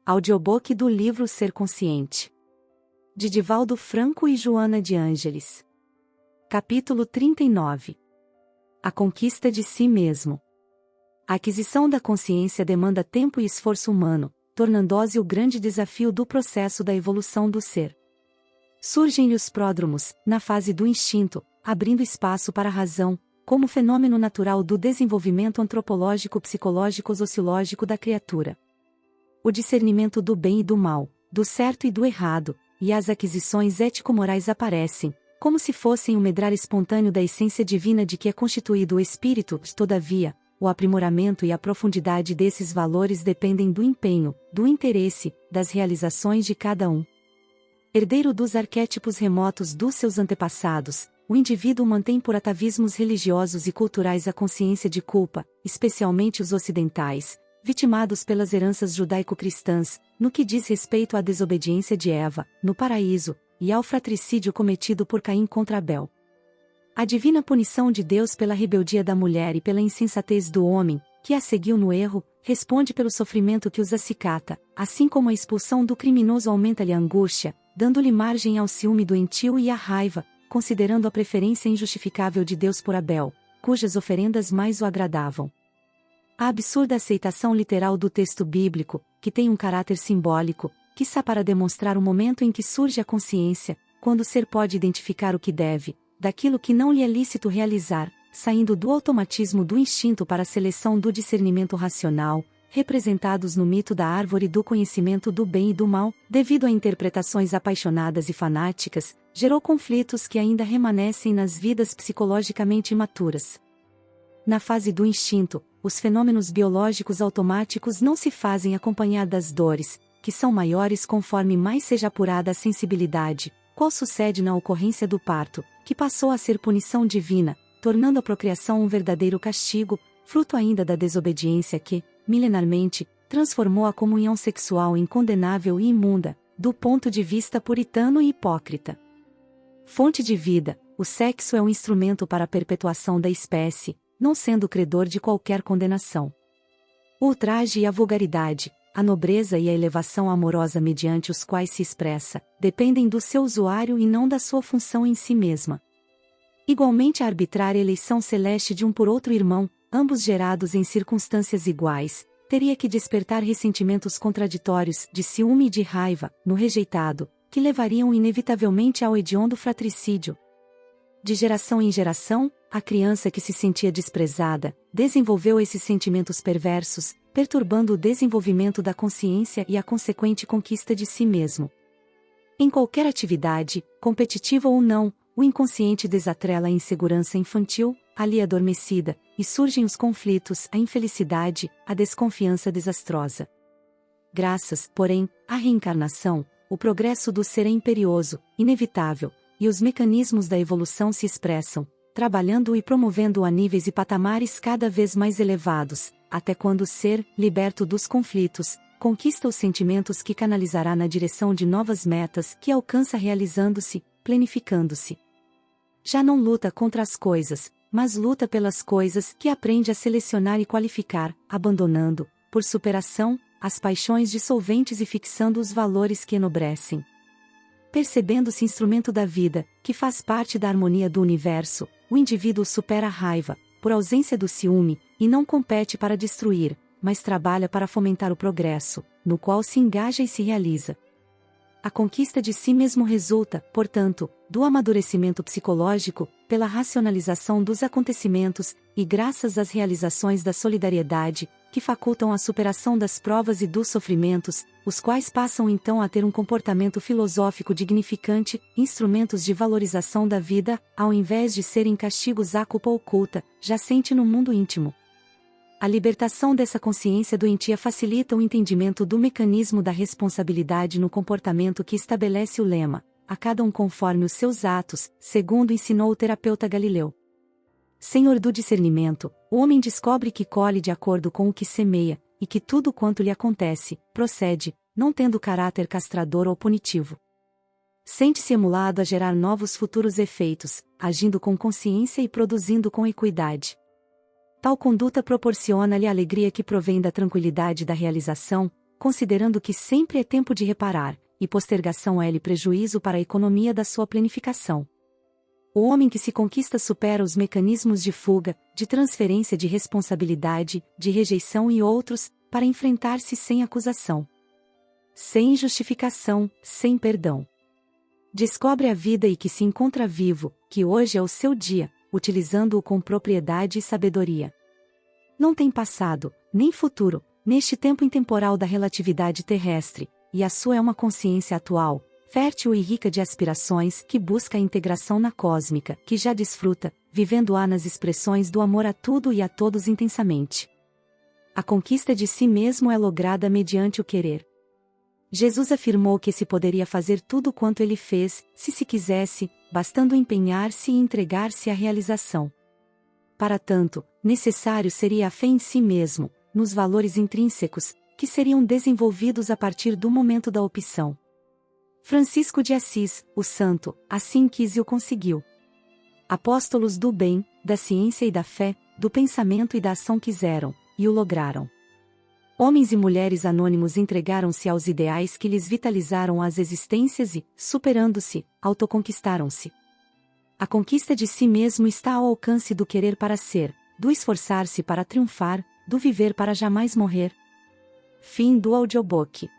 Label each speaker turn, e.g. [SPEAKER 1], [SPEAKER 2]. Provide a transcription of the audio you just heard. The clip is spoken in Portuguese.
[SPEAKER 1] Audiobook do livro Ser Consciente, de Divaldo Franco e Joana de Ângeles. Capítulo 39. A conquista de si mesmo. A aquisição da consciência demanda tempo e esforço humano, tornando-se o grande desafio do processo da evolução do ser. Surgem-lhe os pródromos, na fase do instinto, abrindo espaço para a razão, como fenômeno natural do desenvolvimento antropológico-psicológico-sociológico da criatura. O discernimento do bem e do mal, do certo e do errado, e as aquisições ético-morais aparecem, como se fossem o medrar espontâneo da essência divina de que é constituído o espírito. Todavia, o aprimoramento e a profundidade desses valores dependem do empenho, do interesse, das realizações de cada um. Herdeiro dos arquétipos remotos dos seus antepassados, o indivíduo mantém por atavismos religiosos e culturais a consciência de culpa, especialmente os ocidentais, vitimados pelas heranças judaico-cristãs, no que diz respeito à desobediência de Eva, no paraíso, e ao fratricídio cometido por Caim contra Abel. A divina punição de Deus pela rebeldia da mulher e pela insensatez do homem, que a seguiu no erro, responde pelo sofrimento que os acicata, assim como a expulsão do criminoso aumenta-lhe a angústia, dando-lhe margem ao ciúme doentio e à raiva, considerando a preferência injustificável de Deus por Abel, cujas oferendas mais o agradavam. A absurda aceitação literal do texto bíblico, que tem um caráter simbólico, quiçá para demonstrar o momento em que surge a consciência, quando o ser pode identificar o que deve, daquilo que não lhe é lícito realizar, saindo do automatismo do instinto para a seleção do discernimento racional, representados no mito da árvore do conhecimento do bem e do mal, devido a interpretações apaixonadas e fanáticas, gerou conflitos que ainda remanescem nas vidas psicologicamente imaturas. Na fase do instinto, os fenômenos biológicos automáticos não se fazem acompanhar das dores, que são maiores conforme mais seja apurada a sensibilidade, qual sucede na ocorrência do parto, que passou a ser punição divina, tornando a procriação um verdadeiro castigo, fruto ainda da desobediência que, milenarmente, transformou a comunhão sexual em condenável e imunda, do ponto de vista puritano e hipócrita. Fonte de vida, o sexo é um instrumento para a perpetuação da espécie, não sendo credor de qualquer condenação. O ultraje e a vulgaridade, a nobreza e a elevação amorosa mediante os quais se expressa, dependem do seu usuário e não da sua função em si mesma. Igualmente a arbitrária eleição celeste de um por outro irmão, ambos gerados em circunstâncias iguais, teria que despertar ressentimentos contraditórios, de ciúme e de raiva, no rejeitado, que levariam inevitavelmente ao hediondo fratricídio. De geração em geração, a criança que se sentia desprezada, desenvolveu esses sentimentos perversos, perturbando o desenvolvimento da consciência e a consequente conquista de si mesmo. Em qualquer atividade, competitiva ou não, o inconsciente desatrela a insegurança infantil, ali adormecida, e surgem os conflitos, a infelicidade, a desconfiança desastrosa. Graças, porém, à reencarnação, o progresso do ser é imperioso, inevitável, e os mecanismos da evolução se expressam, trabalhando e promovendo-o a níveis e patamares cada vez mais elevados, até quando o ser, liberto dos conflitos, conquista os sentimentos que canalizará na direção de novas metas que alcança realizando-se, planificando-se. Já não luta contra as coisas, mas luta pelas coisas que aprende a selecionar e qualificar, abandonando, por superação, as paixões dissolventes e fixando os valores que enobrecem. Percebendo-se instrumento da vida, que faz parte da harmonia do universo, o indivíduo supera a raiva, por ausência do ciúme, e não compete para destruir, mas trabalha para fomentar o progresso, no qual se engaja e se realiza. A conquista de si mesmo resulta, portanto, do amadurecimento psicológico, pela racionalização dos acontecimentos, e graças às realizações da solidariedade, que facultam a superação das provas e dos sofrimentos, os quais passam então a ter um comportamento filosófico dignificante, instrumentos de valorização da vida, ao invés de serem castigos à culpa oculta, jacente no mundo íntimo. A libertação dessa consciência doentia facilita o entendimento do mecanismo da responsabilidade no comportamento que estabelece o lema, a cada um conforme os seus atos, segundo ensinou o terapeuta Galileu. Senhor do discernimento, o homem descobre que colhe de acordo com o que semeia, e que tudo quanto lhe acontece, procede, não tendo caráter castrador ou punitivo. Sente-se emulado a gerar novos futuros efeitos, agindo com consciência e produzindo com equidade. Tal conduta proporciona-lhe a alegria que provém da tranquilidade da realização, considerando que sempre é tempo de reparar, e postergação é prejuízo para a economia da sua planificação. O homem que se conquista supera os mecanismos de fuga, de transferência de responsabilidade, de rejeição e outros, para enfrentar-se sem acusação, sem justificação, sem perdão. Descobre a vida e que se encontra vivo, que hoje é o seu dia, utilizando-o com propriedade e sabedoria. Não tem passado, nem futuro, neste tempo intemporal da relatividade terrestre, e a sua é uma consciência atual, fértil e rica de aspirações, que busca a integração na cósmica, que já desfruta, vivendo-a nas expressões do amor a tudo e a todos intensamente. A conquista de si mesmo é lograda mediante o querer. Jesus afirmou que se poderia fazer tudo quanto ele fez, se quisesse, bastando empenhar-se e entregar-se à realização. Para tanto, necessário seria a fé em si mesmo, nos valores intrínsecos, que seriam desenvolvidos a partir do momento da opção. Francisco de Assis, o santo, assim quis e o conseguiu. Apóstolos do bem, da ciência e da fé, do pensamento e da ação quiseram, e o lograram. Homens e mulheres anônimos entregaram-se aos ideais que lhes vitalizaram as existências e, superando-se, autoconquistaram-se. A conquista de si mesmo está ao alcance do querer para ser, do esforçar-se para triunfar, do viver para jamais morrer. Fim do audiobook.